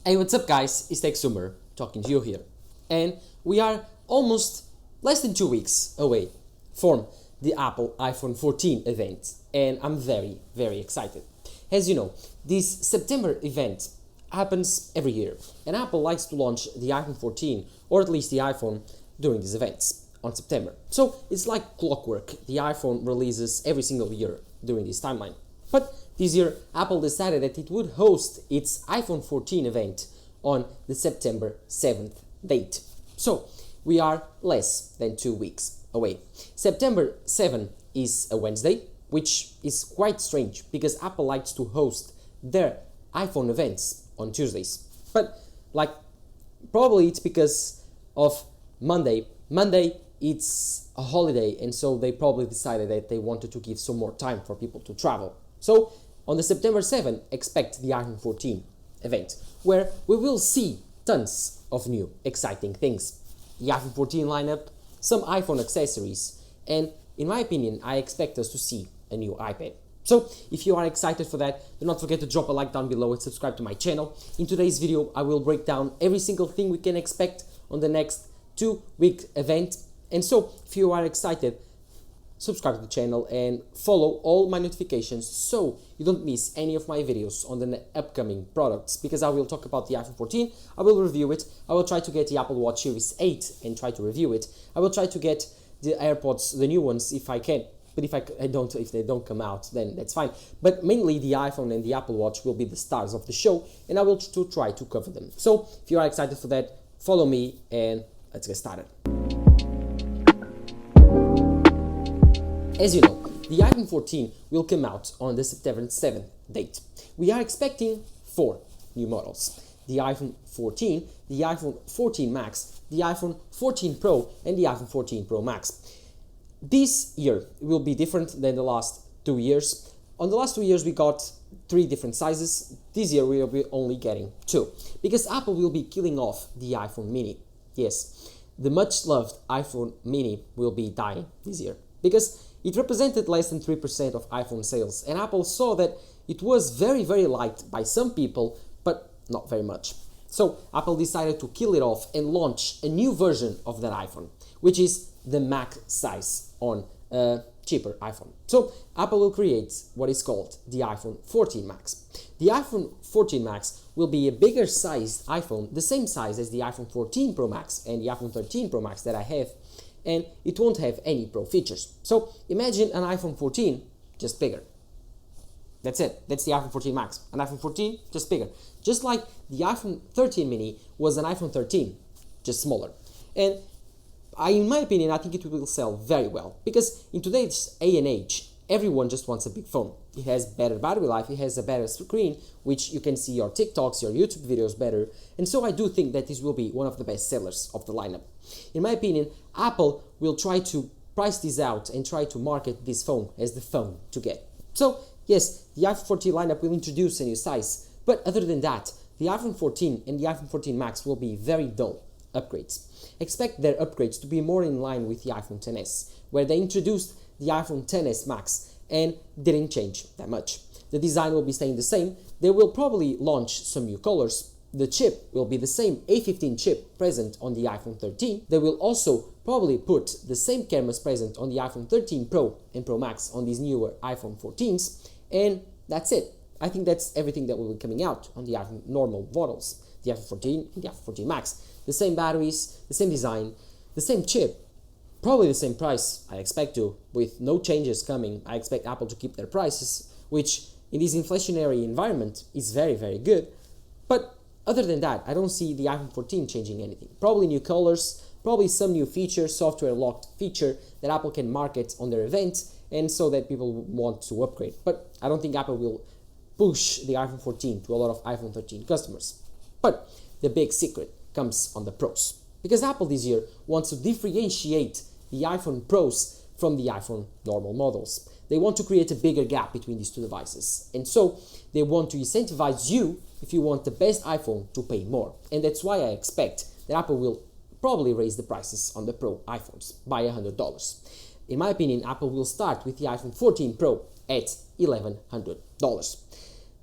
Hey, what's up guys, it's TechSummer talking to you here. And we are almost less than 2 weeks away from the Apple iPhone 14 event. And I'm very excited. As you know, this September event happens every year. And Apple likes to launch the iPhone 14, or at least the iPhone, during these events on September. So it's like clockwork. The iPhone releases every single year during this timeline. But this year, Apple decided that it would host its iPhone 14 event on the September 7th date. So we are less than 2 weeks away. September 7 is a Wednesday, which is quite strange because Apple likes to host their iPhone events on Tuesdays. But probably it's because of Monday. Monday, it's a holiday, and so they probably decided that they wanted to give some more time for people to travel. So on the September 7th, expect the iPhone 14 event, where we will see tons of new exciting things. The iPhone 14 lineup, some iPhone accessories, and in my opinion, I expect us to see a new iPad. So if you are excited for that, do not forget to drop a like down below and subscribe to my channel. In today's video, I will break down every single thing we can expect on the next 2-week event. And so if you are excited, subscribe to the channel and follow all my notifications so you don't miss any of my videos on the upcoming products, because I will talk about the iPhone 14, I will review it, I will try to get the Apple Watch Series 8 and try to review it, I will try to get the AirPods, the new ones, if I can, but if they don't come out, then that's fine. But mainly the iPhone and the Apple Watch will be the stars of the show, and I will try to cover them. So if you are excited for that, follow me and let's get started. As you know, the iPhone 14 will come out on the September 7th date. We are expecting 4 new models: the iPhone 14, the iPhone 14 Max, the iPhone 14 Pro, and the iPhone 14 Pro Max. This year will be different than the last 2 years. On the last 2 years we got 3 different sizes. This year we will be only getting 2, because Apple will be killing off the iPhone mini. Yes, the much loved iPhone mini will be dying this year, because it represented less than 3% of iPhone sales, and Apple saw that it was very liked by some people, but not very much. So Apple decided to kill it off and launch a new version of that iPhone, which is the Max size on a cheaper iPhone. So Apple will create what is called the iPhone 14 Max. The iPhone 14 Max will be a bigger sized iPhone, the same size as the iPhone 14 Pro Max and the iPhone 13 Pro Max that I have, and it won't have any Pro features. So imagine an iPhone 14 just bigger. That's it. That's the iPhone 14 Max. An iPhone 14 just bigger. Just like the iPhone 13 mini was an iPhone 13, just smaller. And in my opinion, I think it will sell very well, because in today's age, everyone just wants a big phone. It has better battery life, it has a better screen, which you can see your TikToks, your YouTube videos better, and so I do think that this will be one of the best sellers of the lineup. In my opinion, Apple will try to price this out and try to market this phone as the phone to get. So yes, the iPhone 14 lineup will introduce a new size, but other than that, the iPhone 14 and the iPhone 14 Max will be very dull upgrades. Expect their upgrades to be more in line with the iPhone XS, where they introduced the iPhone XS Max and didn't change that much. The design will be staying the same. They will probably launch some new colors. The chip will be the same A15 chip present on the iPhone 13. They will also probably put the same cameras present on the iPhone 13 Pro and Pro Max on these newer iPhone 14s, and that's it. I think that's everything that will be coming out on the iPhone normal models, the iPhone 14 and the iPhone 14 Max. The same batteries, the same design, the same chip, probably the same price, I expect to, with no changes coming. I expect Apple to keep their prices, which in this inflationary environment is very good. But other than that, I don't see the iPhone 14 changing anything. Probably new colors, probably some new features, software locked feature that Apple can market on their event, and so that people want to upgrade. But I don't think Apple will push the iPhone 14 to a lot of iPhone 13 customers. But the big secret comes on the Pros, because Apple this year wants to differentiate the iPhone Pros from the iPhone normal models. They want to create a bigger gap between these two devices, and so they want to incentivize you, if you want the best iPhone, to pay more. And that's why I expect that Apple will probably raise the prices on the Pro iPhones by $100. In my opinion, Apple will start with the iPhone 14 Pro at $1,100.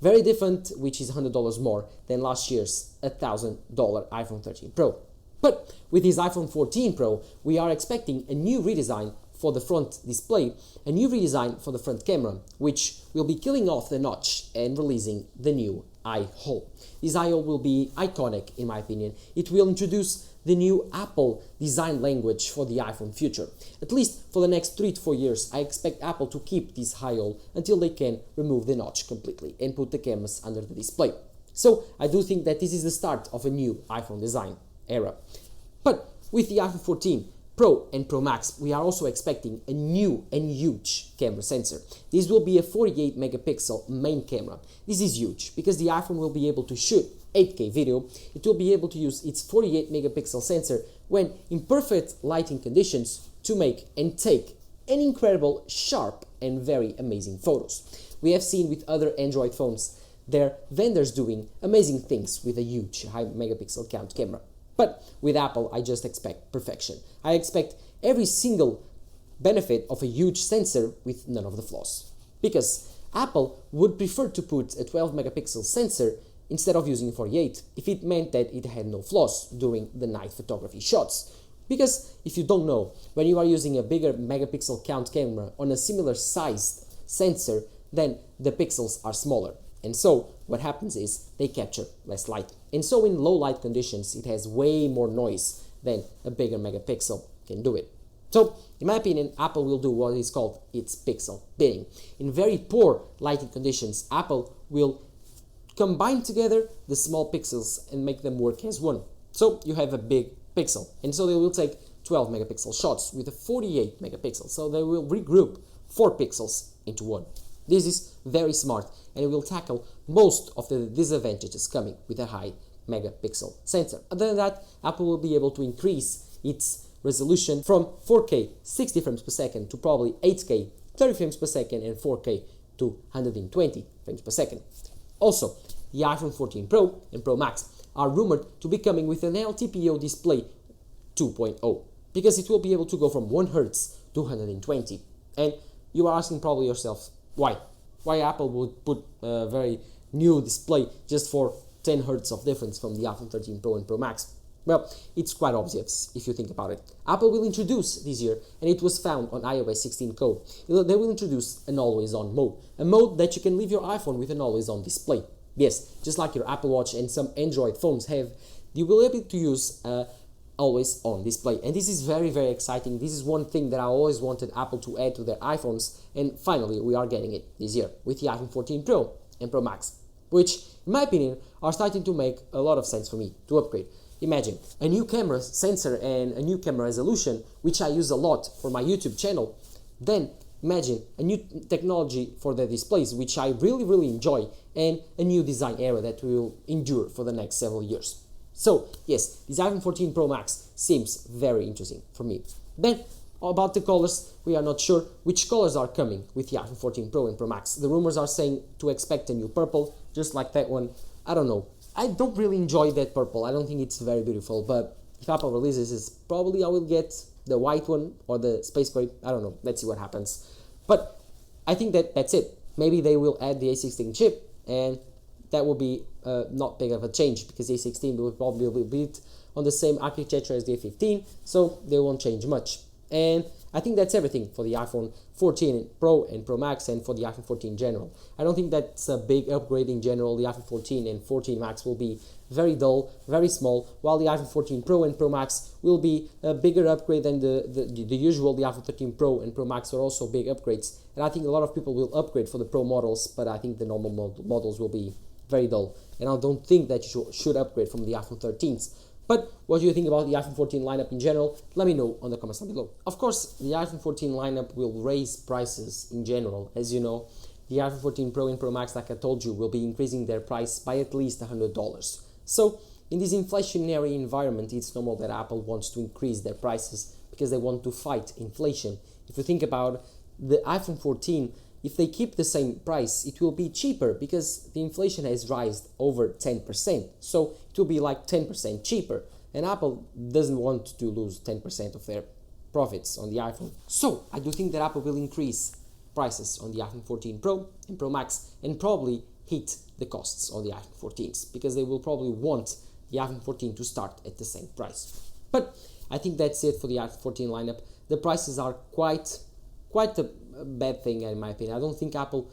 Very different, which is $100 more than last year's $1,000 iPhone 13 Pro. But with this iPhone 14 Pro, we are expecting a new redesign for the front display, a new redesign for the front camera, which will be killing off the notch and releasing the new eye hole. This eye hole will be iconic in my opinion. It will introduce the new Apple design language for the iPhone future. At least for the next 3 to 4 years, I expect Apple to keep this eye hole until they can remove the notch completely and put the cameras under the display. So I do think that this is the start of a new iPhone design era. But with the iPhone 14 Pro and Pro Max, we are also expecting a new and huge camera sensor. This will be a 48 megapixel main camera. This is huge because the iPhone will be able to shoot 8K video. It will be able to use its 48 megapixel sensor when in perfect lighting conditions to make and take an incredible, sharp and very amazing photos. We have seen with other Android phones their vendors doing amazing things with a huge high megapixel count camera. But with Apple, I just expect perfection. I expect every single benefit of a huge sensor with none of the flaws. Because Apple would prefer to put a 12 megapixel sensor instead of using 48 if it meant that it had no flaws during the night photography shots. Because if you don't know, when you are using a bigger megapixel count camera on a similar sized sensor, then the pixels are smaller. And so what happens is they capture less light. And so in low light conditions, it has way more noise than a bigger megapixel can do it. So in my opinion, Apple will do what is called its pixel binning. In very poor lighting conditions, Apple will combine together the small pixels and make them work as one. So you have a big pixel. And so they will take 12 megapixel shots with a 48 megapixel. So they will regroup 4 pixels into one. This is very smart and it will tackle most of the disadvantages coming with a high megapixel sensor. Other than that, Apple will be able to increase its resolution from 4K 60 frames per second to probably 8K 30 frames per second and 4K to 120 frames per second. Also, the iPhone 14 Pro and Pro Max are rumored to be coming with an LTPO display 2.0 because it will be able to go from 1 Hz to 120. And you are asking probably yourself, why? Why Apple would put a very new display just for 10 Hz of difference from the iPhone 13 Pro and Pro Max? Well, it's quite obvious if you think about it. Apple will introduce this year, and it was found on iOS 16 code, they will introduce an always-on mode. A mode that you can leave your iPhone with an always-on display. Yes, just like your Apple Watch and some Android phones have, you will be able to use always on display. And this is very, very exciting. This is one thing that I always wanted Apple to add to their iPhones, and finally we are getting it this year with the iPhone 14 Pro and Pro Max, which in my opinion are starting to make a lot of sense for me to upgrade. Imagine a new camera sensor and a new camera resolution, which I use a lot for my YouTube channel. Then imagine a new technology for the displays, which I really, really enjoy, and a new design era that will endure for the next several years. So yes, this iPhone 14 Pro Max seems very interesting for me. Then about the colors, we are not sure which colors are coming with the iPhone 14 Pro and Pro Max. The rumors are saying to expect a new purple, just like that one. I don't know. I don't really enjoy that purple. I don't think it's very beautiful, but if Apple releases it, probably I will get the white one or the space gray. I don't know. Let's see what happens. But I think that that's it. Maybe they will add the A16 chip, and that will be not big of a change because A16 will probably be built on the same architecture as the A15, so they won't change much. And I think that's everything for the iPhone 14 Pro and Pro Max and for the iPhone 14 in general. I don't think that's a big upgrade in general. The iPhone 14 and 14 Max will be very dull, very small, while the iPhone 14 Pro and Pro Max will be a bigger upgrade than the usual. The iPhone 13 Pro and Pro Max are also big upgrades, and I think a lot of people will upgrade for the Pro models, but I think the normal models will be very dull, and I don't think that you should upgrade from the iPhone 13s. But what do you think about the iPhone 14 lineup in general? Let me know on the comments down below. Of course, the iPhone 14 lineup will raise prices in general. As you know, the iPhone 14 Pro and Pro Max, like I told you, will be increasing their price by at least $100. So in this inflationary environment, it's normal that Apple wants to increase their prices because they want to fight inflation. If you think about the iPhone 14, if they keep the same price, it will be cheaper because the inflation has risen over 10%. So it will be like 10% cheaper. And Apple doesn't want to lose 10% of their profits on the iPhone. So I do think that Apple will increase prices on the iPhone 14 Pro and Pro Max and probably hit the costs of the iPhone 14s, because they will probably want the iPhone 14 to start at the same price. But I think that's it for the iPhone 14 lineup. The prices are quite a bad thing in my opinion. I don't think Apple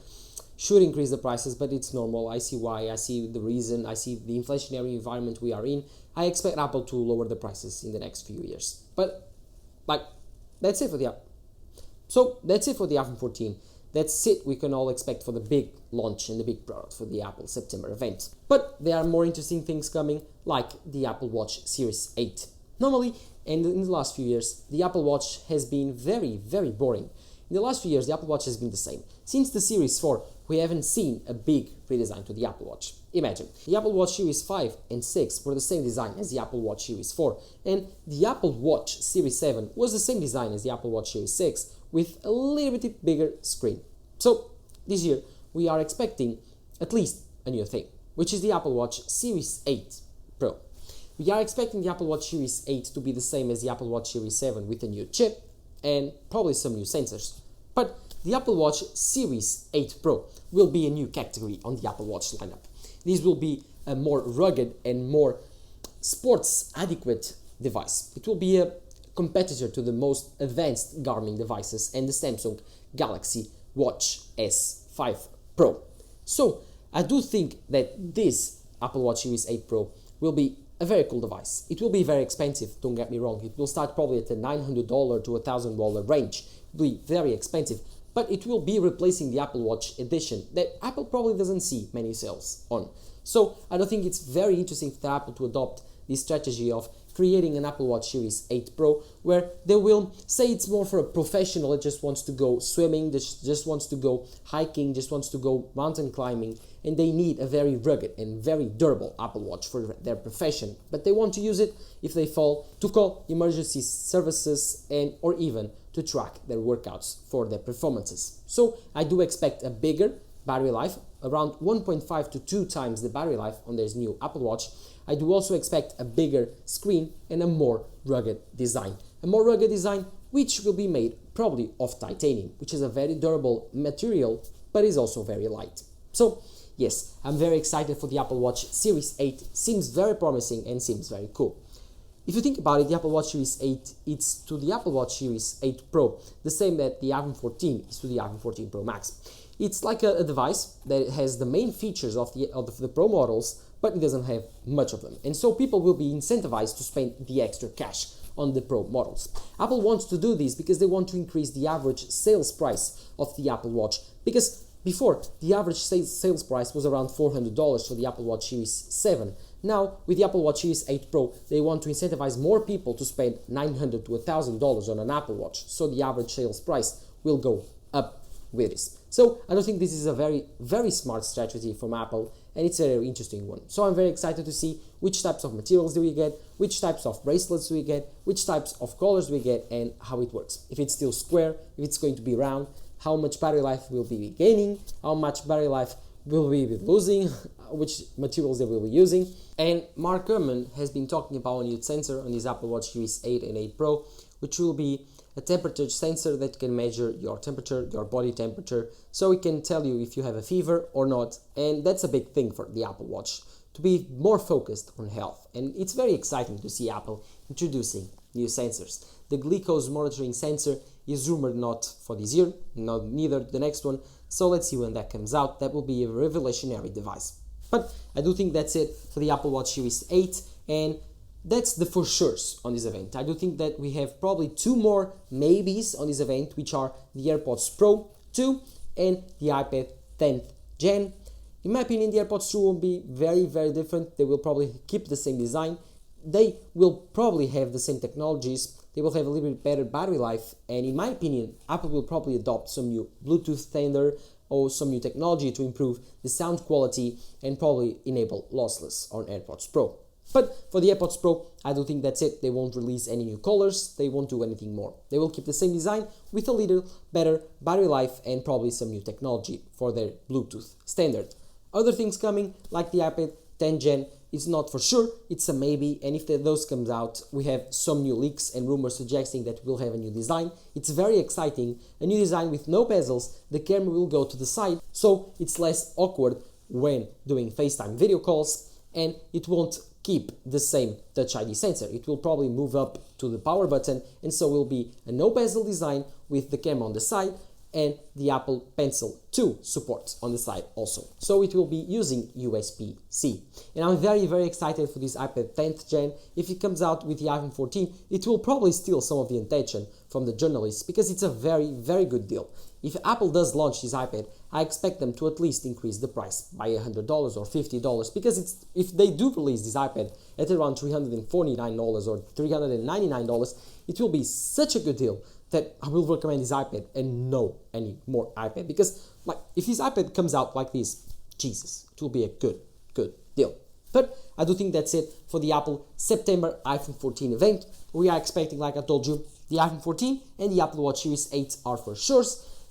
should increase the prices, but it's normal. I see why, I see the reason, I see the inflationary environment we are in. I expect Apple to lower the prices in the next few years. But that's it for the app. So that's it for the iPhone 14. That's it we can all expect for the big launch and the big product for the Apple September event. But there are more interesting things coming, like the Apple Watch Series 8. Normally, and in the last few years, the Apple Watch has been very, very boring. In the last few years, the Apple Watch has been the same. Since the Series 4, we haven't seen a big redesign to the Apple Watch. Imagine, the Apple Watch Series 5 and 6 were the same design as the Apple Watch Series 4, and the Apple Watch Series 7 was the same design as the Apple Watch Series 6, with a little bit bigger screen. So, this year, we are expecting at least a new thing, which is the Apple Watch Series 8 Pro. We are expecting the Apple Watch Series 8 to be the same as the Apple Watch Series 7 with a new chip and probably some new sensors. But the Apple Watch Series 8 Pro will be a new category on the Apple Watch lineup. This will be a more rugged and more sports adequate device. It will be a competitor to the most advanced Garmin devices and the Samsung Galaxy Watch S5 Pro. So I do think that this Apple Watch Series 8 Pro will be a very cool device. It will be very expensive, don't get me wrong. It will start probably at the $900 to $1,000 range. It will be very expensive, but it will be replacing the Apple Watch edition that Apple probably doesn't see many sales on. So I don't think it's very interesting for Apple to adopt this strategy of creating an Apple Watch Series 8 Pro where they will say it's more for a professional that just wants to go swimming, just wants to go hiking, just wants to go mountain climbing, and they need a very rugged and very durable Apple Watch for their profession, but they want to use it if they fall, to call emergency services and or even to track their workouts for their performances. So I do expect a bigger battery life, around 1.5 to 2 times the battery life on this new Apple Watch. I do also expect a bigger screen and a more rugged design. A more rugged design which will be made probably of titanium, which is a very durable material but is also very light. So yes, I'm very excited for the Apple Watch Series 8. Seems very promising and seems very cool. If you think about it, the Apple Watch Series 8, it's to the Apple Watch Series 8 Pro, the same that the iPhone 14 is to the iPhone 14 Pro Max. It's like a device that has the main features of the Pro models, but it doesn't have much of them. And so people will be incentivized to spend the extra cash on the Pro models. Apple wants to do this because they want to increase the average sales price of the Apple Watch, because before, the average sales price was around $400 for the Apple Watch Series 7. Now, with the Apple Watch Series 8 Pro, they want to incentivize more people to spend $900 to $1,000 on an Apple Watch, so the average sales price will go up with this. So I don't think this is a very, very smart strategy from Apple, and it's a very interesting one. So I'm very excited to see which types of materials do we get, which types of bracelets do we get, which types of colors do we get, and how it works. If it's still square, if it's going to be round, how much battery life will we be gaining, how much battery life will we be losing, which materials they will be using. And Mark Gurman has been talking about a new sensor on his Apple Watch Series 8 and 8 Pro, which will be a temperature sensor that can measure your temperature, your body temperature, so it can tell you if you have a fever or not. And that's a big thing for the Apple Watch, to be more focused on health. And it's very exciting to see Apple introducing new sensors. The glucose monitoring sensor is rumored not for this year, neither the next one, so let's see when that comes out. That will be a revolutionary device. But I do think that's it for the Apple Watch Series 8, and that's the for sure's on this event. I do think that we have probably 2 more maybes on this event, which are the AirPods Pro 2 and the iPad 10th Gen. In my opinion, the AirPods 2 will be very, very different. They will probably keep the same design. They will probably have the same technologies. They will have a little bit better battery life, and in my opinion, Apple will probably adopt some new Bluetooth standard or some new technology to improve the sound quality and probably enable lossless on AirPods Pro. But for the AirPods Pro, I do think that's it. They won't release any new colors, they won't do anything more. They will keep the same design with a little better battery life and probably some new technology for their Bluetooth standard. Other things coming, like the iPad 10 Gen, it's not for sure, it's a maybe, and if those comes out, we have some new leaks and rumors suggesting that we'll have a new design. It's very exciting, a new design with no bezels, the camera will go to the side, so it's less awkward when doing FaceTime video calls, and it won't keep the same Touch ID sensor. It will probably move up to the power button, and so will be a no bezel design with the camera on the side and the Apple Pencil 2 support on the side also. So it will be using USB-C. And I'm very, very excited for this iPad 10th gen. If it comes out with the iPhone 14, it will probably steal some of the attention from the journalists because it's a very, very good deal. If Apple does launch this iPad, I expect them to at least increase the price by $100 or $50 because if they do release this iPad at around $349 or $399, it will be such a good deal that I will recommend this iPad and no any more iPad, because like if this iPad comes out like this, Jesus, it will be a good deal. But I do think that's it for the Apple September iPhone 14 event. We are expecting, like I told you, the iPhone 14 and the Apple Watch Series 8 are for sure.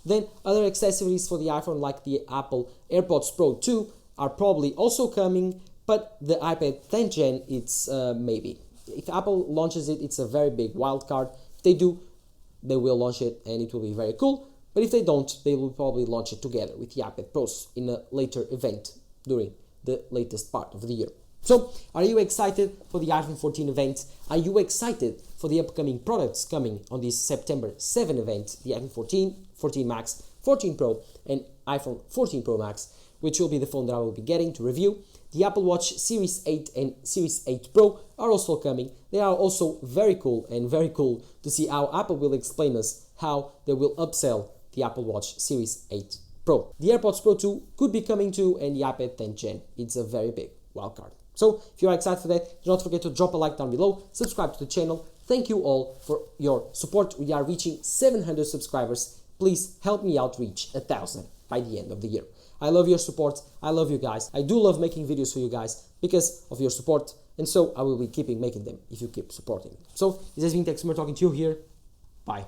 Then other accessories for the iPhone like the Apple AirPods Pro 2 are probably also coming, but the iPad 10th gen, it's maybe. If Apple launches it, it's a very big wild card. If they do, they will launch it and it will be very cool. But if they don't, they will probably launch it together with the iPad Pros in a later event during the latest part of the year. So, are you excited for the iPhone 14 event? Are you excited for the upcoming products coming on this September 7 event? The iPhone 14, 14 Max, 14 Pro and iPhone 14 Pro Max, which will be the phone that I will be getting to review. The Apple Watch Series 8 and Series 8 Pro are also coming. They are also very cool to see how Apple will explain us how they will upsell the Apple Watch Series 8 Pro. The AirPods Pro 2 could be coming too, and the iPad 10th gen. It's a very big wildcard. So, if you are excited for that, do not forget to drop a like down below, subscribe to the channel. Thank you all for your support. We are reaching 700 subscribers. Please help me out reach 1,000 by the end of the year. I love your support. I love you guys. I do love making videos for you guys because of your support, and so I will be keeping making them if you keep supporting. So, this has been Tech Summer talking to you here. Bye.